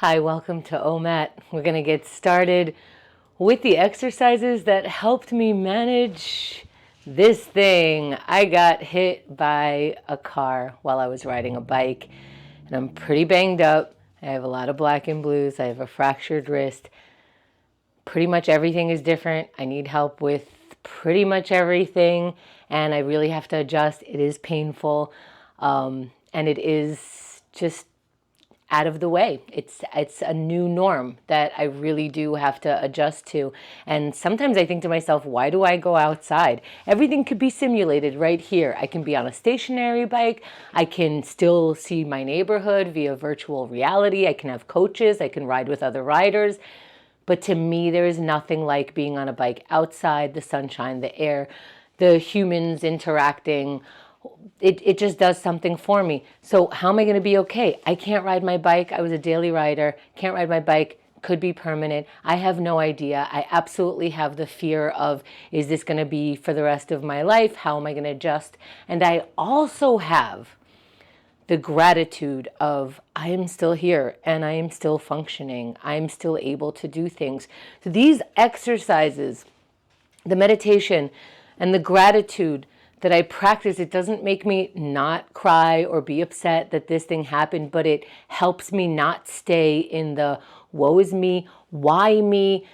Hi, welcome to OMAT. We're going to get started with the exercises that helped me manage this thing. I got hit by a car while I was riding a bike, and I'm pretty banged up. I have a lot of black and blues. I have a fractured wrist. Pretty much everything is different. I need help with pretty much everything, and I really have to adjust. It is painful, and it is just out of the way. It's a new norm that I really do have to adjust to. And sometimes I think to myself, why do I go outside? Everything could be simulated right here. I can be on a stationary bike. I can still see my neighborhood via virtual reality. I can have coaches. I can ride with other riders. But to me, there is nothing like being on a bike outside, the sunshine, the air, the humans interacting. It just does something for me. So how am I going to be okay? I can't ride my bike. I was a daily rider. Can't ride my bike. Could be permanent. I have no idea. I absolutely have the fear of, is this going to be for the rest of my life? How am I going to adjust? And I also have the gratitude of, I am still here and I am still functioning. I'm still able to do things. So these exercises, the meditation and the gratitude that I practice, it doesn't make me not cry or be upset that this thing happened, but it helps me not stay in the woe is me, why me,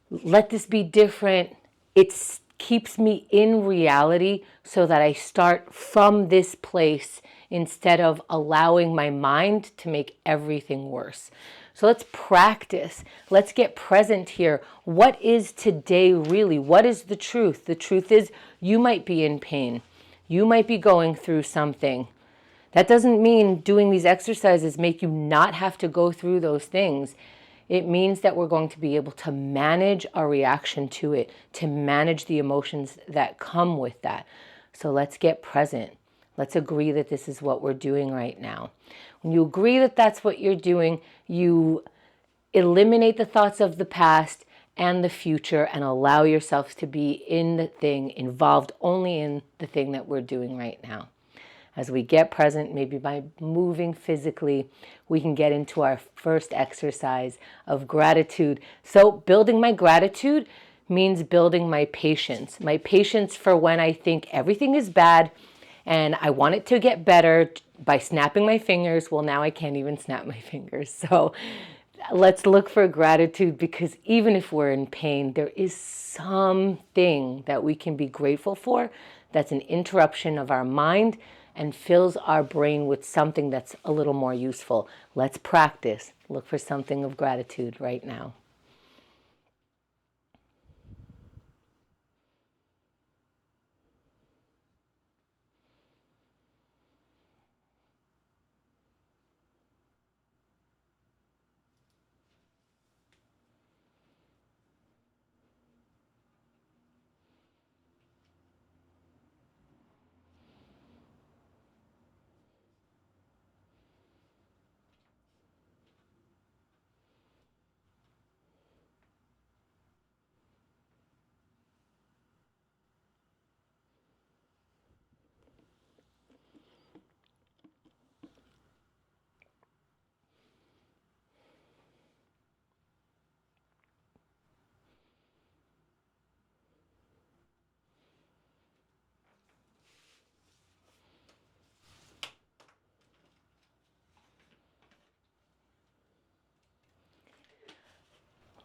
let this be different. It keeps me in reality so that I start from this place instead of allowing my mind to make everything worse. So let's practice. Let's get present here. What is today really? What is the truth? The truth is you might be in pain. You might be going through something. That doesn't mean doing these exercises make you not have to go through those things. It means that we're going to be able to manage our reaction to it, to manage the emotions that come with that. So let's get present. Let's agree that this is what we're doing right now. When you agree that that's what you're doing, you eliminate the thoughts of the past and the future and allow yourself to be in the thing, involved only in the thing that we're doing right now. As we get present, maybe by moving physically, we can get into our first exercise of gratitude. So building my gratitude means building my patience for when I think everything is bad and I want it to get better by snapping my fingers. Well, now I can't even snap my fingers. So let's look for gratitude, because even if we're in pain, there is something that we can be grateful for that's an interruption of our mind and fills our brain with something that's a little more useful. Let's practice. Look for something of gratitude right now.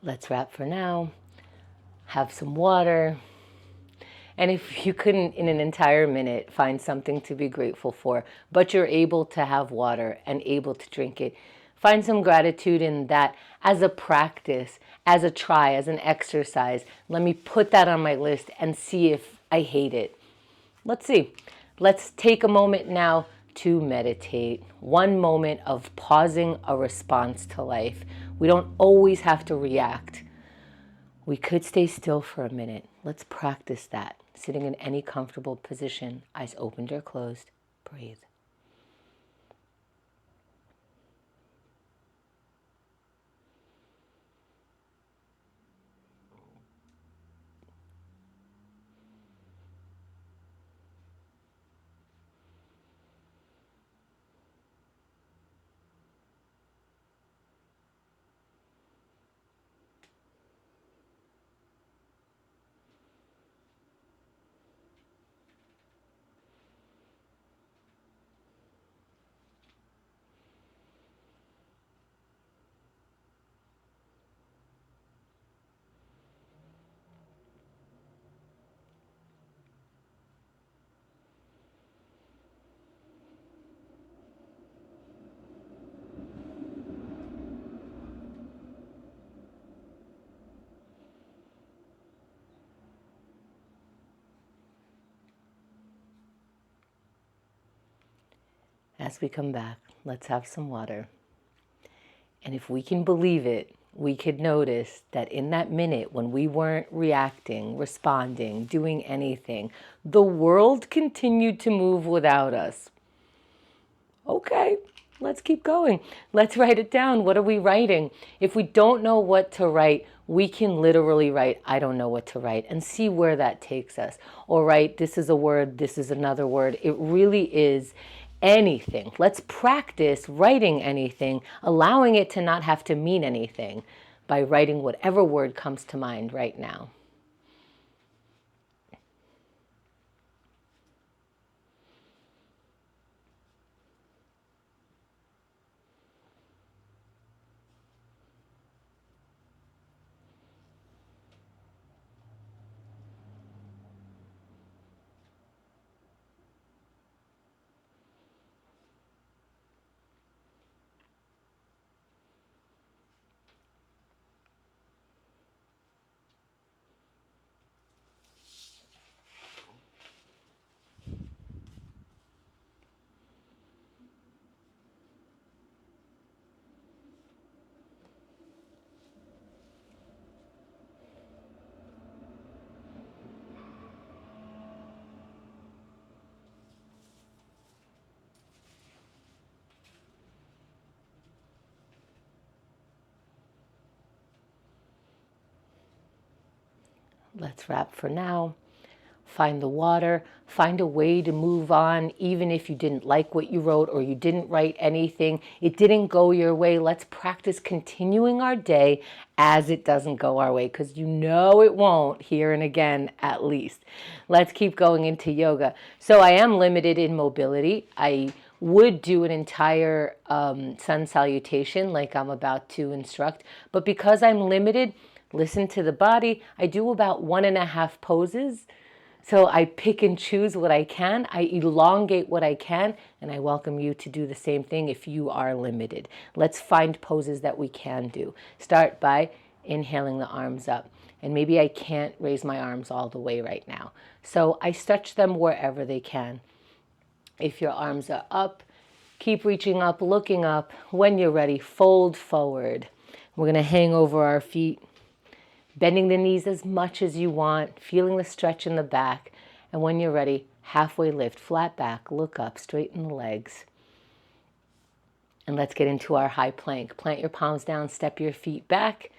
Let's wrap for now. Have some water. And if you couldn't, in an entire minute, find something to be grateful for, but you're able to have water and able to drink it, find some gratitude in that as a practice, as a try, as an exercise. Let me put that on my list and see if I hate it. Let's see. Let's take a moment now to meditate. One moment of pausing a response to life. We don't always have to react. We could stay still for a minute. Let's practice that. Sitting in any comfortable position, eyes opened or closed, breathe. As we come back, let's have some water. And if we can believe it, we could notice that in that minute when we weren't reacting, responding, doing anything, the world continued to move without us. Okay, let's keep going. Let's write it down. What are we writing? If we don't know what to write, we can literally write, I don't know what to write, and see where that takes us. Or write, this is a word, this is another word. It really is anything. Let's practice writing anything, allowing it to not have to mean anything by writing whatever word comes to mind right now. Let's wrap for now. Find the water, find a way to move on, even if you didn't like what you wrote or you didn't write anything, it didn't go your way. Let's practice continuing our day as it doesn't go our way, because you know it won't, here and again at least. Let's keep going into yoga. So I am limited in mobility. I would do an entire sun salutation like I'm about to instruct, but because I'm limited, listen to the body, I do about 1.5 poses. So I pick and choose what I can, I elongate what I can, and I welcome you to do the same thing if you are limited. Let's find poses that we can do. Start by inhaling the arms up. And maybe I can't raise my arms all the way right now. So I stretch them wherever they can. If your arms are up, keep reaching up, looking up. When you're ready, fold forward. We're going to hang over our feet, bending the knees as much as you want, feeling the stretch in the back. And when you're ready, halfway lift, flat back, look up, straighten the legs. And let's get into our high plank. Plant your palms down, step your feet back,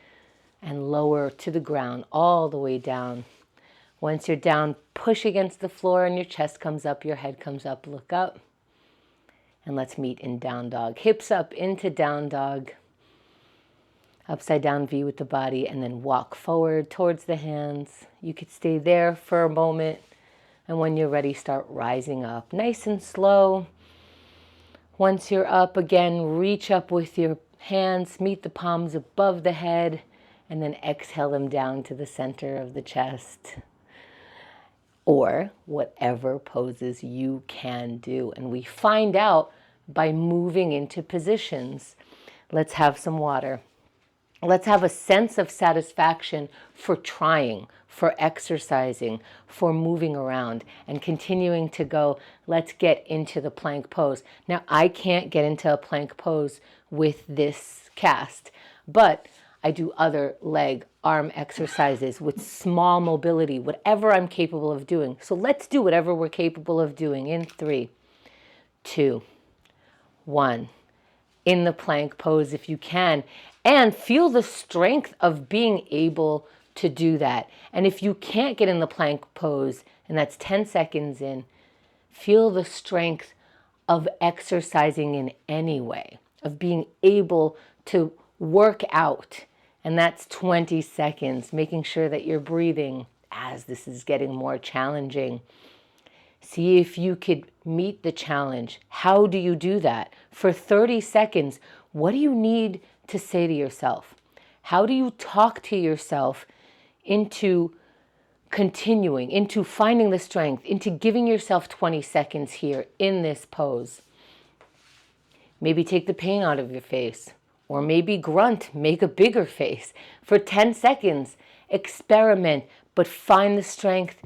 and lower to the ground, all the way down. Once you're down, push against the floor and your chest comes up, your head comes up, look up. And let's meet in down dog. Hips up into down dog. Upside down V with the body, and then walk forward towards the hands. You could stay there for a moment, and when you're ready, start rising up nice and slow. Once you're up, again, reach up with your hands, meet the palms above the head, and then exhale them down to the center of the chest. Or whatever poses you can do. And we find out by moving into positions. Let's have some water. Let's have a sense of satisfaction for trying, for exercising, for moving around and continuing to go. Let's get into the plank pose. Now, I can't get into a plank pose with this cast, but I do other leg, arm exercises with small mobility, whatever I'm capable of doing. So let's do whatever we're capable of doing in 3, 2, 1. In the plank pose if you can, and feel the strength of being able to do that. And if you can't get in the plank pose, and that's 10 seconds in, feel the strength of exercising in any way, of being able to work out. And that's 20 seconds, making sure that you're breathing as this is getting more challenging. See if you could meet the challenge. How do you do that? For 30 seconds, what do you need to say to yourself? How do you talk to yourself into continuing, into finding the strength, into giving yourself 20 seconds here in this pose? Maybe take the pain out of your face, or maybe grunt, make a bigger face. For 10 seconds, experiment, but find the strength.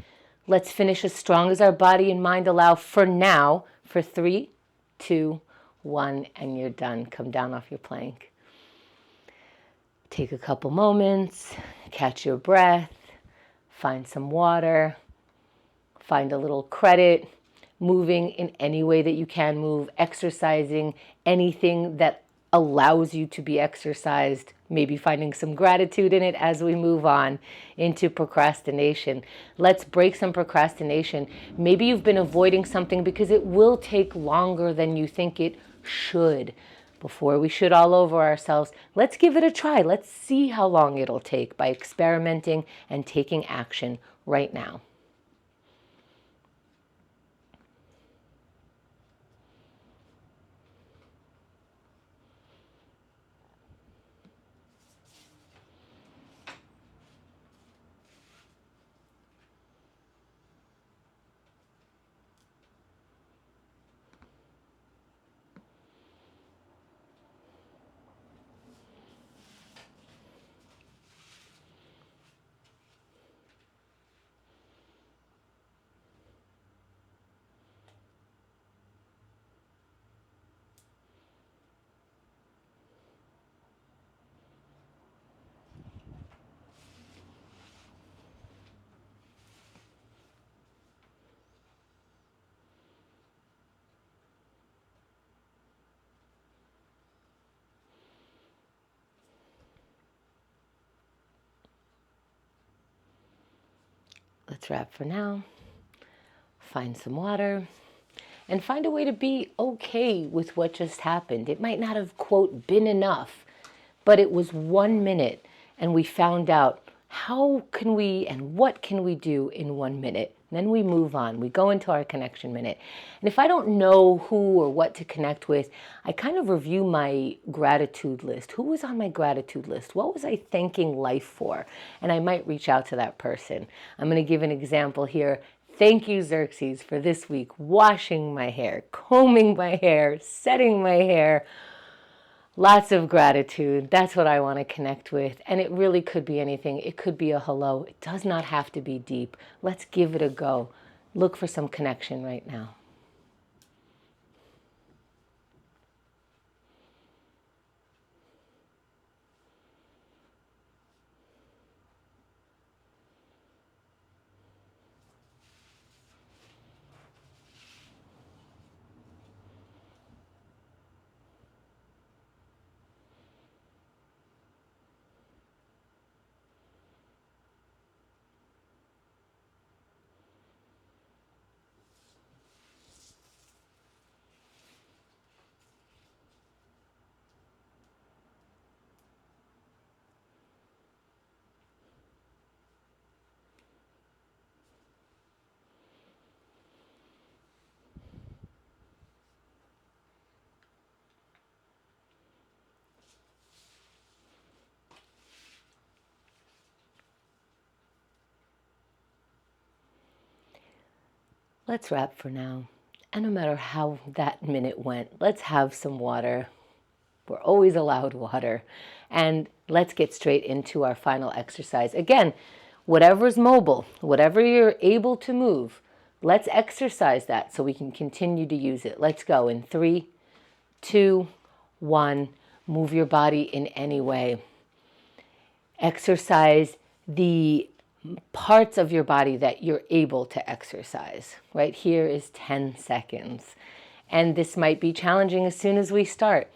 Let's finish as strong as our body and mind allow for now, for 3, 2, 1, and you're done. Come down off your plank. Take a couple moments, catch your breath, find some water, find a little credit, moving in any way that you can move, exercising anything that allows you to be exercised, maybe finding some gratitude in it as we move on into procrastination. Let's break some procrastination. Maybe you've been avoiding something because it will take longer than you think it should. Before we should all over ourselves, let's give it a try. Let's see how long it'll take by experimenting and taking action right now. Let's wrap for now. Find some water and find a way to be okay with what just happened. It might not have, quote, been enough, but it was 1 minute and we found out how can we and what can we do in 1 minute. Then we move on. We go into our connection minute. And if I don't know who or what to connect with, I kind of review my gratitude list. Who was on my gratitude list? What was I thanking life for? And I might reach out to that person. I'm going to give an example here. Thank you, Xerxes, for this week washing my hair, combing my hair, setting my hair. Lots of gratitude. That's what I want to connect with. And it really could be anything. It could be a hello. It does not have to be deep. Let's give it a go. Look for some connection right now. Let's wrap for now. And no matter how that minute went, let's have some water. We're always allowed water. And let's get straight into our final exercise. Again, whatever's mobile, whatever you're able to move, let's exercise that so we can continue to use it. Let's go in 3, 2, 1. Move your body in any way. Exercise the parts of your body that you're able to exercise. Right here is 10 seconds. And this might be challenging as soon as we start.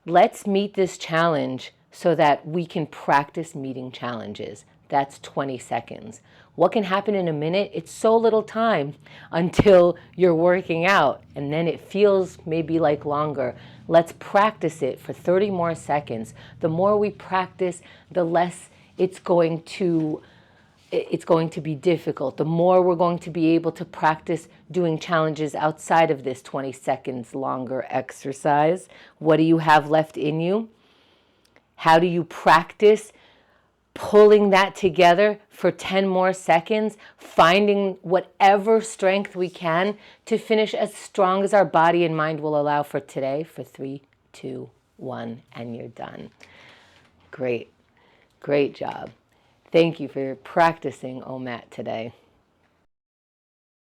Let's meet this challenge so that we can practice meeting challenges. That's 20 seconds. What can happen in a minute? It's so little time until you're working out, and then it feels maybe like longer. Let's practice it for 30 more seconds. The more we practice, the less it's going to be difficult. The more we're going to be able to practice doing challenges outside of this 20 seconds longer exercise. What do you have left in you? How do you practice pulling that together for 10 more seconds, finding whatever strength we can to finish as strong as our body and mind will allow for today, for 3, 2, 1, and you're done. Great. Great job. Thank you for practicing OMAT today.